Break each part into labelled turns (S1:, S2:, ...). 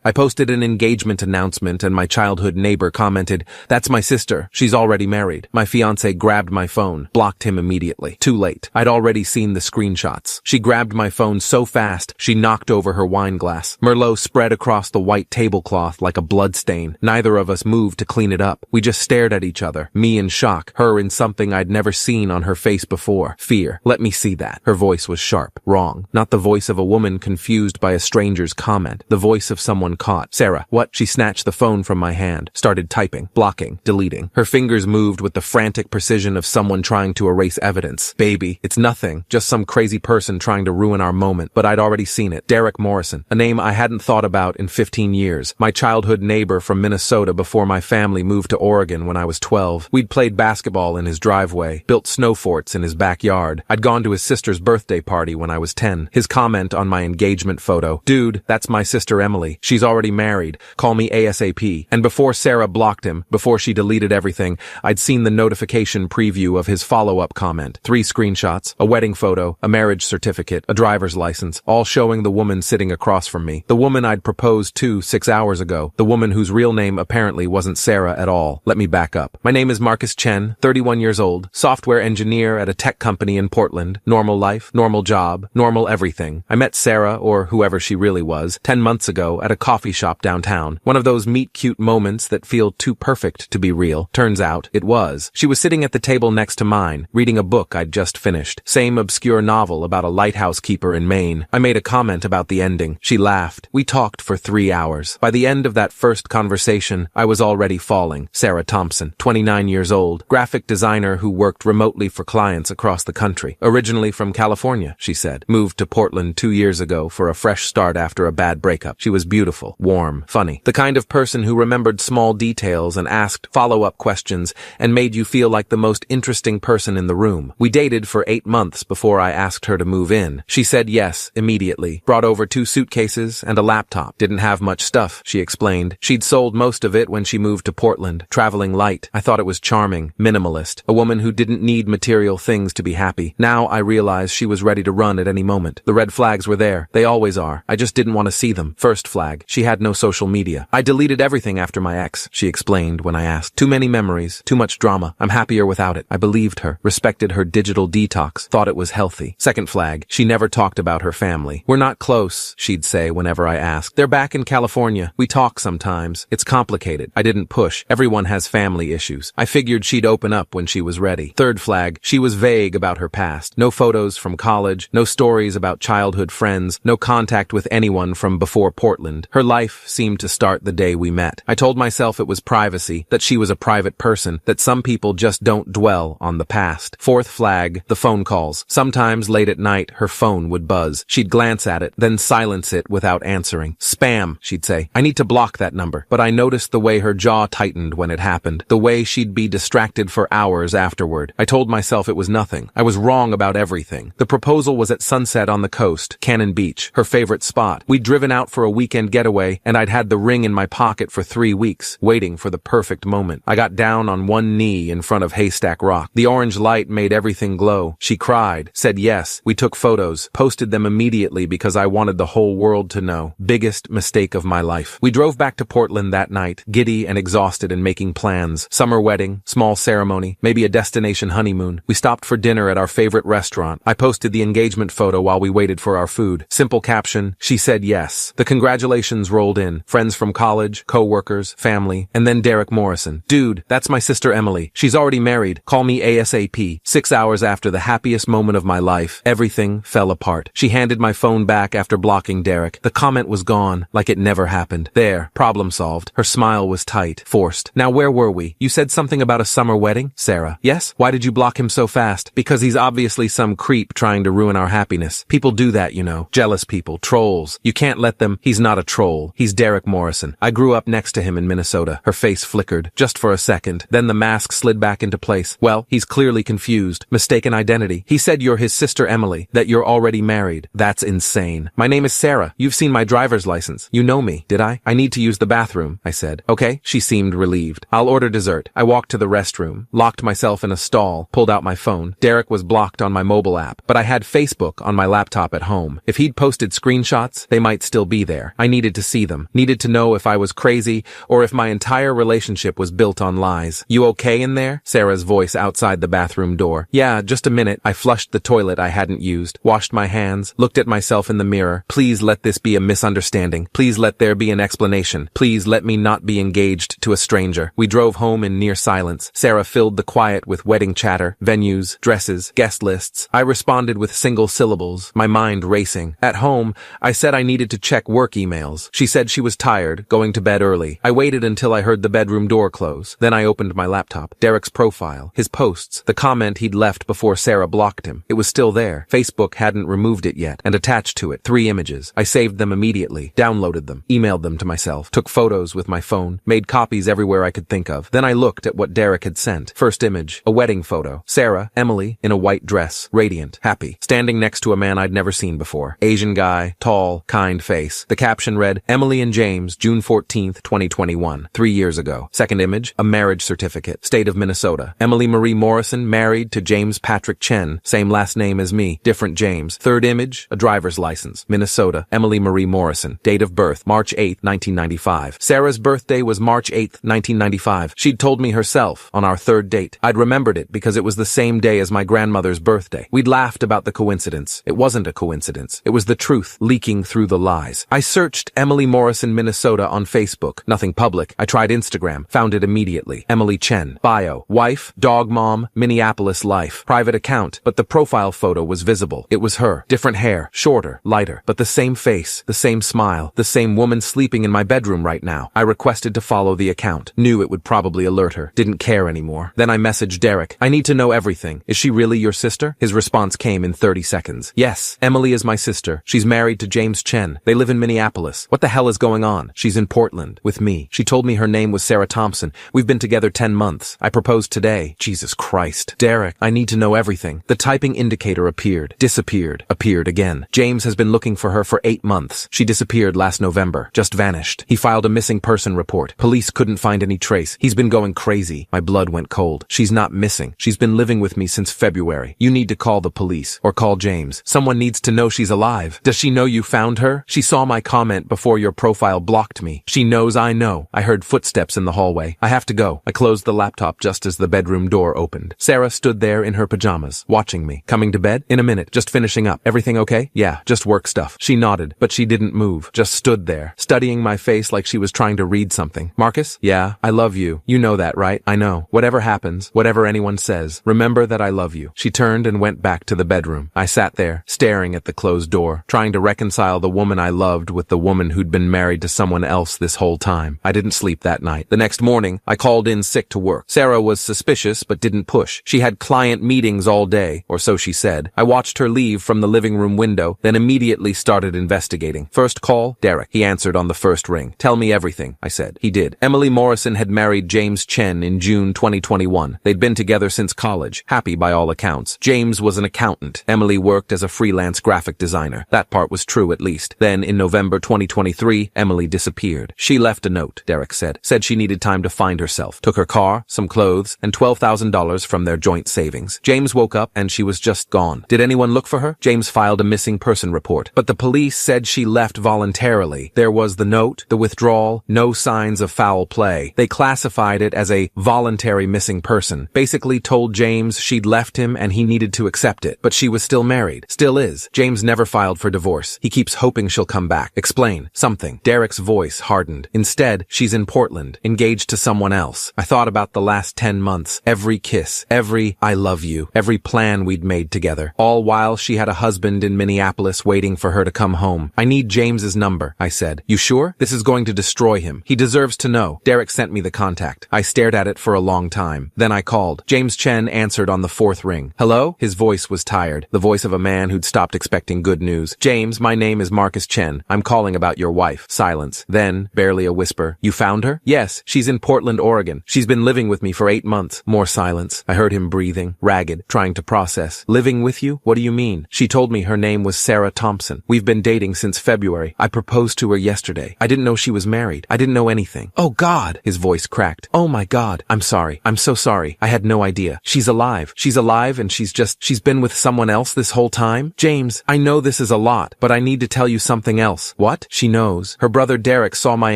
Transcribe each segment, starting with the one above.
S1: I posted an engagement announcement and my childhood neighbor commented, "That's my sister. She's already married." My fiancé grabbed my phone, blocked him immediately. Too late. I'd already seen the screenshots. She grabbed my phone so fast, she knocked over her wine glass. Merlot spread across the white tablecloth like a bloodstain. Neither of us moved to clean it up. We just stared at each other, me in shock, her in something I'd never seen on her face before. Fear. "Let me see that." Her voice was sharp. Wrong. Not the voice of a woman confused by a stranger's comment. The voice of someone caught. "Sarah, what?" She snatched the phone from my hand, started typing, blocking, deleting. Her fingers moved with the frantic precision of someone trying to erase evidence. "Baby, it's nothing. Just some crazy person trying to ruin our moment." But I'd already seen it. Derek Morrison. A name I hadn't thought about in 15 years. My childhood neighbor from Minnesota before my family moved to Oregon when I was 12. We'd played basketball in his driveway, built snow forts in his backyard. I'd gone to his sister's birthday party when I was 10. His comment on my engagement photo, "Dude, that's my sister Emily. She's already married. Call me ASAP." And before Sarah blocked him, before she deleted everything, I'd seen the notification preview of his follow-up comment. 3 screenshots, a wedding photo, a marriage certificate, a driver's license, all showing the woman sitting across from me. The woman I'd proposed to 6 hours ago. The woman whose real name apparently wasn't Sarah at all. Let me back up. My name is Marcus Chen, 31 years old, software engineer at a tech company in Portland. Normal life, normal job, normal everything. I met Sarah, or whoever she really was, 10 months ago at a coffee shop downtown. One of those meet-cute moments that feel too perfect to be real. Turns out, it was. She was sitting at the table next to mine, reading a book I'd just finished. Same obscure novel about a lighthouse keeper in Maine. I made a comment about the ending. She laughed. We talked for 3 hours. By the end of that first conversation, I was already falling. Sarah Thompson, 29 years old, graphic designer who worked remotely for clients across the country. Originally from California, she said. Moved to Portland 2 years ago for a fresh start after a bad breakup. She was beautiful, warm, funny. The kind of person who remembered small details and asked follow-up questions and made you feel like the most interesting person in the room. We dated for 8 months before I asked her to move in. She said yes immediately. Brought over 2 suitcases and a laptop. Didn't have much stuff, she explained. She'd sold most of it when she moved to Portland, traveling light. I thought it was charming, minimalist, a woman who didn't need material things to be happy. Now I realized she was ready to run at any moment. The red flags were there. They always are. I just didn't want to see them. First flag, she had no social media. I deleted everything after my ex, she explained when I asked. Too many memories, too much drama. I'm happier without it. I believed her, respected her digital detox, thought it was healthy. Second flag, she never talked about her family. We're not close, she'd say whenever I asked. They're back in California. We talk sometimes. It's complicated. I didn't push. Everyone has family issues. I figured she'd open up when she was ready. Third flag, she was vague about her past. No photos from college, no stories about childhood friends, no contact with anyone from before Portland. Her life seemed to start the day we met. I told myself it was privacy, that she was a private person, that some people just don't dwell on the past. Fourth flag, the phone calls. Sometimes late at night, her phone would buzz. She'd glance at it, then silence it without answering. Spam, she'd say. I need to block that number. But I noticed the way her jaw tightened when it happened, the way she'd be distracted for hours afterward. I told myself it was nothing. I was wrong about everything. The proposal was at sunset on the coast, Cannon Beach, her favorite spot. We'd driven out for a weekend getaway, and I'd had the ring in my pocket for 3 weeks, waiting for the perfect moment. I got down on one knee in front of Haystack Rock. The orange light made everything glow. She cried, said yes. We took photos, posted them immediately because I wanted the whole world to know. Biggest mistake of my life. We drove back to Portland that night, giddy and exhausted and making plans. Summer wedding, small ceremony, maybe a destination honeymoon. We stopped for dinner at our favorite restaurant. I posted the engagement photo while we waited for our food. Simple caption, she said yes. The congratulations rolled in. Friends from college, co-workers, family, and then Derek Morrison. Dude, that's my sister Emily. She's already married. Call me ASAP. 6 hours after the happiest moment of my life, everything fell apart. She handed my phone back after blocking Derek. The comment was gone, like it never happened. There, problem solved. Her smile was tight, forced. Now where were we? You said something about a summer wedding? Sarah. Yes? Why did you block him so fast? Because he's obviously some creep trying to ruin our happiness. People do that, you know. Jealous people, trolls. You can't let them. He's not a troll. He's Derek Morrison. I grew up next to him in Minnesota. Her face flickered, just for a second. Then the mask slid back into place. Well, he's clearly confused. Mistaken identity. He said you're his sister Emily, that you're already married. That's insane. My name is Sarah. You've seen my driver's license. You know me, did I? I need to use the bathroom, I said. Okay? She seemed relieved. I'll order dessert. I walked to the restroom, locked myself in a stall, pulled out my phone. Derek was blocked on my mobile app, but I had Facebook on my laptop at home. If he'd posted screenshots, they might still be there. I needed needed to see them, needed to know if I was crazy or if my entire relationship was built on lies. You okay in there? Sarah's voice outside the bathroom door. Yeah, just a minute. I flushed the toilet I hadn't used, washed my hands, looked at myself in the mirror. Please let this be a misunderstanding. Please let there be an explanation. Please let me not be engaged to a stranger. We drove home in near silence. Sarah filled the quiet with wedding chatter, venues, dresses, guest lists. I responded with single syllables, my mind racing. At home, I said I needed to check work emails. She said she was tired, going to bed early. I waited until I heard the bedroom door close. Then I opened my laptop. Derek's profile, his posts, the comment he'd left before Sarah blocked him. It was still there. Facebook hadn't removed it yet, and attached to it 3 images. I saved them immediately, downloaded them, emailed them to myself, took photos with my phone, made copies everywhere I could think of. Then I looked at what Derek had sent. First image, a wedding photo. Sarah, Emily, in a white dress, radiant, happy, standing next to a man I'd never seen before. Asian guy, tall, kind face. The caption read, Emily and James, June 14th, 2021, 3 years ago. Second image, a marriage certificate, state of Minnesota. Emily Marie Morrison, married to James Patrick Chen, same last name as me, different James. Third image, a driver's license, Minnesota. Emily Marie Morrison, date of birth, March 8th, 1995. Sarah's birthday was March 8th, 1995. She'd told me herself on our third date. I'd remembered it because it was the same day as my grandmother's birthday. We'd laughed about the coincidence. It wasn't a coincidence. It was the truth leaking through the lies. I searched Emily Morrison, Minnesota on Facebook. Nothing public. I tried Instagram. Found it immediately. Emily Chen. Bio. Wife, dog mom, Minneapolis life. Private account. But the profile photo was visible. It was her. Different hair. Shorter. Lighter. But the same face. The same smile. The same woman sleeping in my bedroom right now. I requested to follow the account. Knew it would probably alert her. Didn't care anymore. Then I messaged Derek. I need to know everything. Is she really your sister? His response came in 30 seconds. Yes, Emily is my sister. She's married to James Chen. They live in Minneapolis. What the hell is going on? She's in Portland. With me. She told me her name was Sarah Thompson. We've been together 10 months. I proposed today. Jesus Christ. Derek, I need to know everything. The typing indicator appeared. Disappeared. Appeared again. James has been looking for her for 8 months. She disappeared last November. Just vanished. He filed a missing person report. Police couldn't find any trace. He's been going crazy. My blood went cold. She's not missing. She's been living with me since February. You need to call the police. Or call James. Someone needs to know she's alive. Does she know you found her? She saw my comment before your profile blocked me. She knows I know. I heard footsteps in the hallway. I have to go. I closed the laptop just as the bedroom door opened. Sarah stood there in her pajamas, watching me. Coming to bed? In a minute. Just finishing up. Everything okay? Yeah, just work stuff. She nodded, but she didn't move. Just stood there, studying my face like she was trying to read something. Marcus? Yeah, I love you. You know that, right? I know. Whatever happens, whatever anyone says, remember that I love you. She turned and went back to the bedroom. I sat there, staring at the closed door, trying to reconcile the woman I loved with the woman who'd been married to someone else this whole time. I didn't sleep that night. The next morning, I called in sick to work. Sarah was suspicious, but didn't push. She had client meetings all day, or so she said. I watched her leave from the living room window, then immediately started investigating. First call, Derek. He answered on the first ring. Tell me everything, I said. He did. Emily Morrison had married James Chen in June 2021. They'd been together since college, happy by all accounts. James was an accountant. Emily worked as a freelance graphic designer. That part was true at least. Then, in November 2023, Emily disappeared. She left a note, Derek said. Said she needed time to find herself. Took her car, some clothes, and $12,000 from their joint savings. James woke up and she was just gone. Did anyone look for her? James filed a missing person report. But the police said she left voluntarily. There was the note, the withdrawal, no signs of foul play. They classified it as a voluntary missing person. Basically told James she'd left him and he needed to accept it. But she was still married. Still is. James never filed for divorce. He keeps hoping she'll come back. Explain. Something. Derek's voice hardened. Instead, she's in Portland, engaged to someone else. I thought about the last 10 months. Every kiss. Every I love you. Every plan we'd made together. All while she had a husband in Minneapolis waiting for her to come home. I need James's number, I said. You sure? This is going to destroy him. He deserves to know. Derek sent me the contact. I stared at it for a long time. Then I called. James Chen answered on the 4th ring. Hello? His voice was tired. The voice of a man who'd stopped expecting good news. James, my name is Marcus Chen. I'm calling about your wife. Silence. Then, barely a whisper. You found her? Yes, she's in Portland, Oregon. She's been living with me for 8 months. More silence. I heard him breathing, ragged, trying to process. Living with you? What do you mean? She told me her name was Sarah Thompson. We've been dating since February. I proposed to her yesterday. I didn't know she was married. I didn't know anything. Oh God! His voice cracked. Oh my God. I'm sorry. I'm so sorry. I had no idea. She's alive. She's alive and she's been with someone else this whole time? James, I know this is a lot, but I need to tell you something else. What? She She knows. Her brother Derek saw my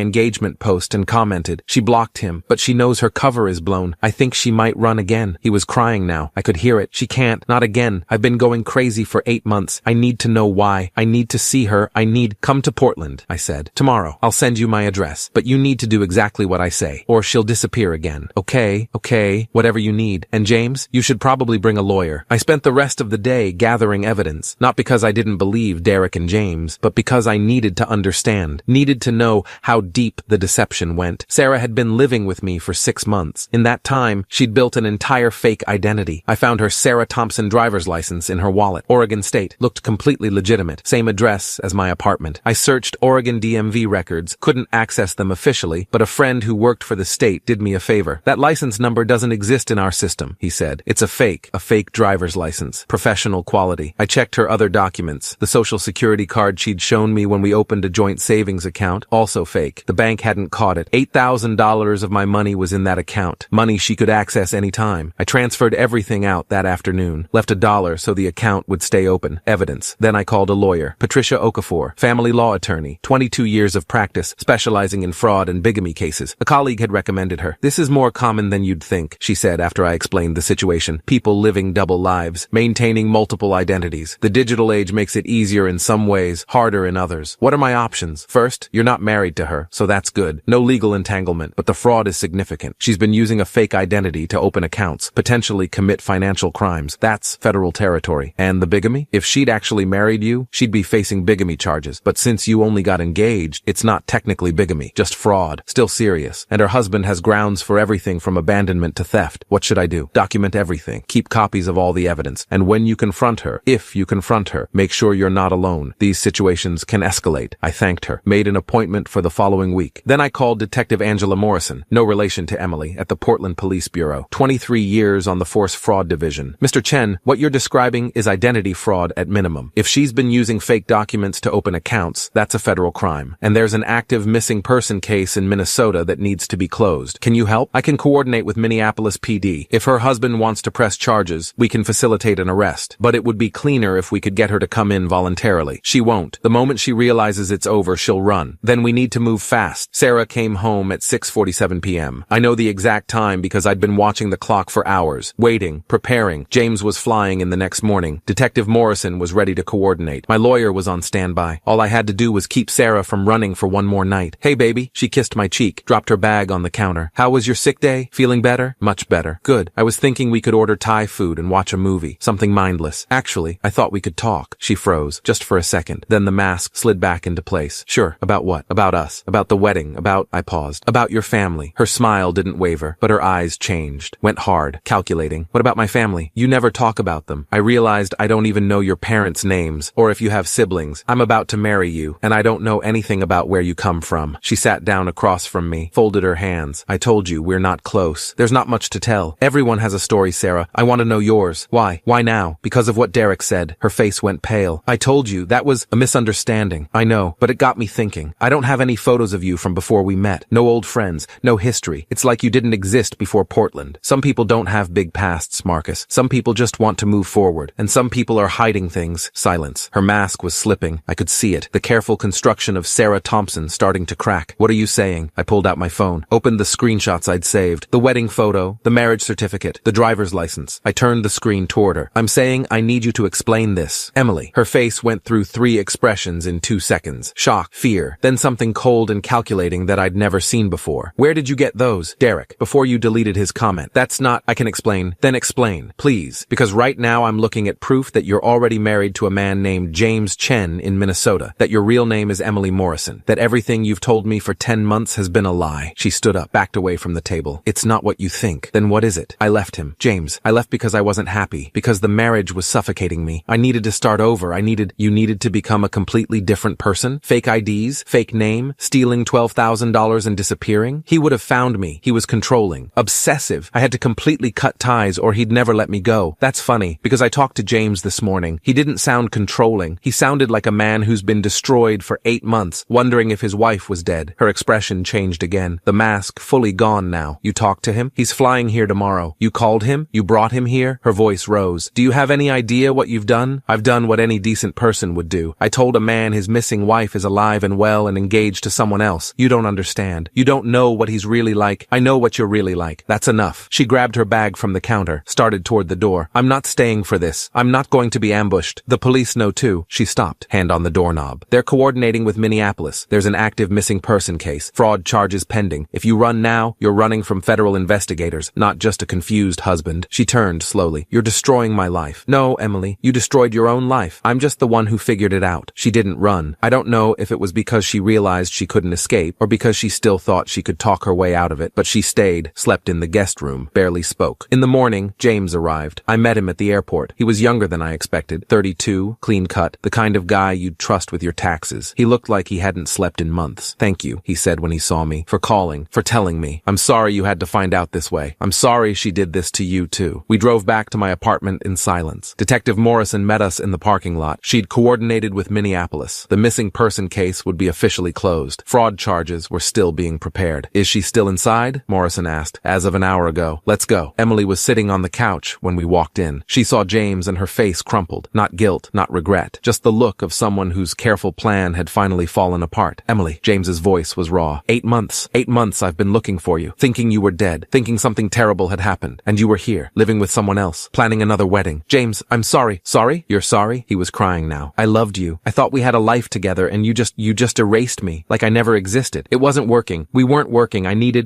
S1: engagement post and commented. She blocked him, but she knows her cover is blown. I think she might run again. He was crying now. I could hear it. She can't. Not again. I've been going crazy for 8 months. I need to know why. I need to see her. Come to Portland, I said. Tomorrow. I'll send you my address. But you need to do exactly what I say, or she'll disappear again. Okay, whatever you need. And James, you should probably bring a lawyer. I spent the rest of the day gathering evidence, not because I didn't believe Derek and James, but because I needed to understand, needed to know how deep the deception went. Sarah had been living with me for 6 months. In that time, she'd built an entire fake identity. I found her Sarah Thompson driver's license in her wallet. Oregon State. Looked completely legitimate. Same address as my apartment. I searched Oregon DMV records, couldn't access them officially, but a friend who worked for the state did me a favor. That license number doesn't exist in our system, he said. It's a fake driver's license. Professional quality. I checked her other documents. The social security card she'd shown me when we opened a joint savings account, also fake. The bank hadn't caught it. $8,000 of my money was in that account. Money she could access any time. I transferred everything out that afternoon. Left $1 so the account would stay open. Evidence. Then I called a lawyer. Patricia Okafor, family law attorney, 22 years of practice, specializing in fraud and bigamy cases. A colleague had recommended her. This is more common than you'd think, she said after I explained the situation. People living double lives, maintaining multiple identities. The digital age makes it easier in some ways, harder in others. What are my options? First, you're not married to her, so that's good. No legal entanglement, but the fraud is significant. She's been using a fake identity to open accounts, potentially commit financial crimes. That's federal territory. And the bigamy? If she'd actually married you, she'd be facing bigamy charges. But since you only got engaged, it's not technically bigamy, just fraud. Still serious. And her husband has grounds for everything from abandonment to theft. What should I do? Document everything. Keep copies of all the evidence. And when you confront her, if you confront her, make sure you're not alone. These situations can escalate. I thanked her. Made an appointment for the following week. Then I called Detective Angela Morrison, no relation to Emily, at the Portland Police Bureau. 23 years on the Force Fraud Division. Mr. Chen, what you're describing is identity fraud at minimum. If she's been using fake documents to open accounts, that's a federal crime. And there's an active missing person case in Minnesota that needs to be closed. Can you help? I can coordinate with Minneapolis PD. If her husband wants to press charges, we can facilitate an arrest. But it would be cleaner if we could get her to come in voluntarily. She won't. The moment she realizes it's over, she'll run. Then we need to move fast. Sarah came home at 6:47 p.m. I know the exact time because I'd been watching the clock for hours, waiting, preparing. James was flying in the next morning. Detective Morrison was ready to coordinate. My lawyer was on standby. All I had to do was keep Sarah from running for one more night. Hey baby, she kissed my cheek, dropped her bag on the counter. How was your sick day? Feeling better? Much better. Good. I was thinking we could order Thai food and watch a movie. Something mindless. Actually, I thought we could talk. She froze, just for a second. Then the mask slid back into place. Sure. About what? About us. About the wedding. I paused. About your family. Her smile didn't waver, but her eyes changed. Went hard, calculating. What about my family? You never talk about them. I realized I don't even know your parents' names, or if you have siblings. I'm about to marry you, and I don't know anything about where you come from. She sat down across from me, folded her hands. I told you, we're not close. There's not much to tell. Everyone has a story, Sarah. I want to know yours. Why? Why now? Because of what Derek said. Her face went pale. I told you, that was a misunderstanding. I know, but it got me thinking. I don't have any photos of you from before we met. No old friends. No history. It's like you didn't exist before Portland. Some people don't have big pasts, Marcus. Some people just want to move forward. And some people are hiding things. Silence. Her mask was slipping. I could see it. The careful construction of Sarah Thompson starting to crack. What are you saying? I pulled out my phone. Opened the screenshots I'd saved. The wedding photo. The marriage certificate. The driver's license. I turned the screen toward her. I'm saying I need you to explain this. Emily. Her face went through 3 expressions in 2 seconds. Shock. Fear. Then something cold and calculating that I'd never seen before. Where did you get those? Derek. Before you deleted his comment. That's not... I can explain. Then explain. Please. Because right now I'm looking at proof that you're already married to a man named James Chen in Minnesota. That your real name is Emily Morrison. That everything you've told me for 10 months has been a lie. She stood up, backed away from the table. It's not what you think. Then what is it? I left him. James. I left because I wasn't happy. Because the marriage was suffocating me. I needed to start over. You needed to become a completely different person? Fake IDs? Fake name? Stealing $12,000 and disappearing? He would have found me. He was controlling. Obsessive. I had to completely cut ties or he'd never let me go. That's funny, because I talked to James this morning. He didn't sound controlling. He sounded like a man who's been destroyed for 8 months, wondering if his wife was dead. Her expression changed again. The mask fully gone now. You talked to him? He's flying here tomorrow. You called him? You brought him here? Her voice rose. Do you have any idea what you've done? I've done what any decent person would do. I told a man his missing wife is is alive and well and engaged to someone else. You don't understand. You don't know what he's really like. I know what you're really like. That's enough. She grabbed her bag from the counter, started toward the door. I'm not staying for this. I'm not going to be ambushed. The police know too. She stopped, hand on the doorknob. They're coordinating with Minneapolis. There's an active missing person case. Fraud charges pending. If you run now, you're running from federal investigators, not just a confused husband. She turned slowly. You're destroying my life. No, Emily, you destroyed your own life. I'm just the one who figured it out. She didn't run. I don't know if it was because she realized she couldn't escape or because she still thought she could talk her way out of it, but she stayed, slept in the guest room, barely spoke. In the morning, James arrived. I met him at the airport. He was younger than I expected, 32, clean cut, the kind of guy you'd trust with your taxes. He looked like he hadn't slept in months. Thank you, he said when he saw me, for calling, for telling me. I'm sorry you had to find out this way. I'm sorry she did this to you too. We drove back to my apartment in silence. Detective Morrison met us in the parking lot. She'd coordinated with Minneapolis. The missing person case would be officially closed. Fraud charges were still being prepared. Is she still inside? Morrison asked. As of an hour ago. Let's go. Emily was sitting on the couch when we walked in. She saw James and her face crumpled. Not guilt, not regret. Just the look of someone whose careful plan had finally fallen apart. Emily, James's voice was raw. 8 months. 8 months I've been looking for you. Thinking you were dead. Thinking something terrible had happened. And you were here, living with someone else. Planning another wedding. James, I'm sorry. Sorry? You're sorry? He was crying now. I loved you. I thought we had a life together and you just erased me. Like I never existed. It wasn't working. We weren't working.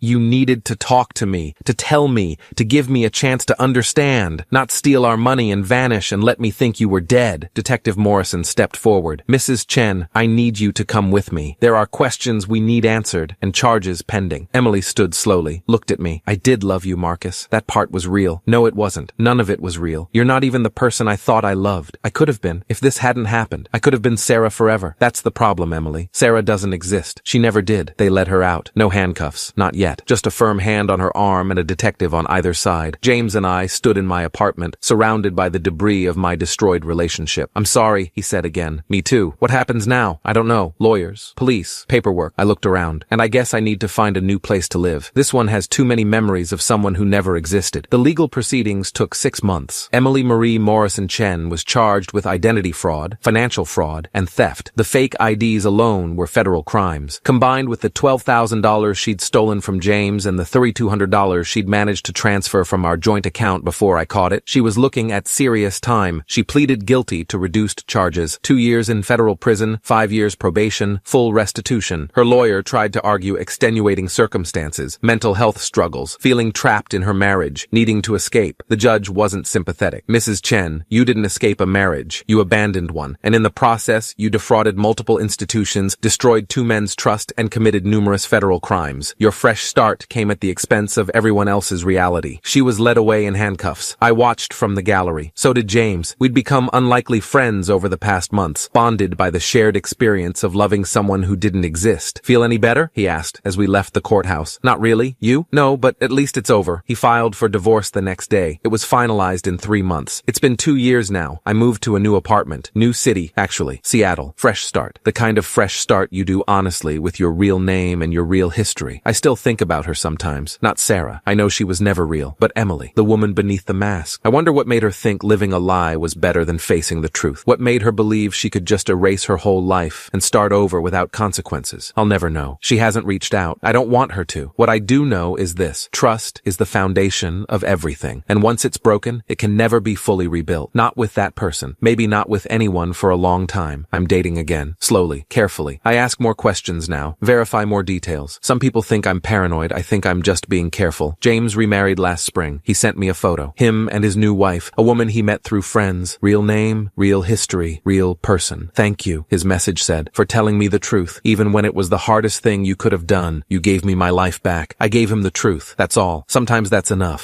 S1: You needed to talk to me. To tell me. To give me a chance to understand. Not steal our money and vanish and let me think you were dead. Detective Morrison stepped forward. Mrs. Chen, I need you to come with me. There are questions we need answered and charges pending. Emily stood slowly, looked at me. I did love you, Marcus. That part was real. No, it wasn't. None of it was real. You're not even the person I thought I loved. I could have been. If this hadn't happened, I could have been Sarah forever. That's the problem, Emily. Sarah doesn't exist. She never did. They let her out. No handcuffs. Not yet. Just a firm hand on her arm and a detective on either side. James and I stood in my apartment, surrounded by the debris of my destroyed relationship. I'm sorry, he said again. Me too. What happens now? I don't know. Lawyers, police, paperwork. I looked around, and I guess I need to find a new place to live. This one has too many memories of someone who never existed. The legal proceedings took 6 months. Emily Marie Morrison Chen was charged with identity fraud, financial fraud, and theft. The fake IDs alone were federal crimes. Combined with the $12,000 she'd stolen from James and the $3,200 she'd managed to transfer from our joint account before I caught it, she was looking at serious time. She pleaded guilty to reduced charges. 2 years in federal prison, 5 years probation, full restitution. Her lawyer tried to argue extenuating circumstances, mental health struggles, feeling trapped in her marriage, needing to escape. The judge wasn't sympathetic. Mrs. Chen, you didn't escape a marriage. You abandoned one. And in the process, you defrauded multiple institutions, destroyed 2 men's trust, and committed numerous federal crimes. Your fresh start came at the expense of everyone else's reality. She was led away in handcuffs. I watched from the gallery. So did James. We'd become unlikely friends over the past months, bonded by the shared experience of loving someone who didn't exist. Feel any better? He asked as we left the courthouse. Not really. You? No, but at least it's over. He filed for divorce the next day. It was finalized in 3 months. It's been 2 years now. I moved to a new apartment. New city, actually. Seattle. Fresh start. The kind of fresh start you do honestly with your real name and your real history. I still think about her sometimes. Not Sarah. I know she was never real. But Emily, the woman beneath the mask. I wonder what made her think living a lie was better than facing the truth. What made her believe she could just erase her whole life and start over without consequences? I'll never know. She hasn't reached out. I don't want her to. What I do know is this. Trust is the foundation of everything. And once it's broken, it can never be fully rebuilt. Not with that person. Maybe not with anyone for a long time. I'm dating again. Slowly. Carefully. I ask more questions now. Verify more details. Some people think I'm paranoid. I think I'm just being careful. James remarried last spring. He sent me a photo. Him and his new wife. A woman he met through friends. Real name, real history, real person. Thank you, his message said, for telling me the truth. Even when it was the hardest thing you could have done, you gave me my life back. I gave him the truth. That's all. Sometimes that's enough.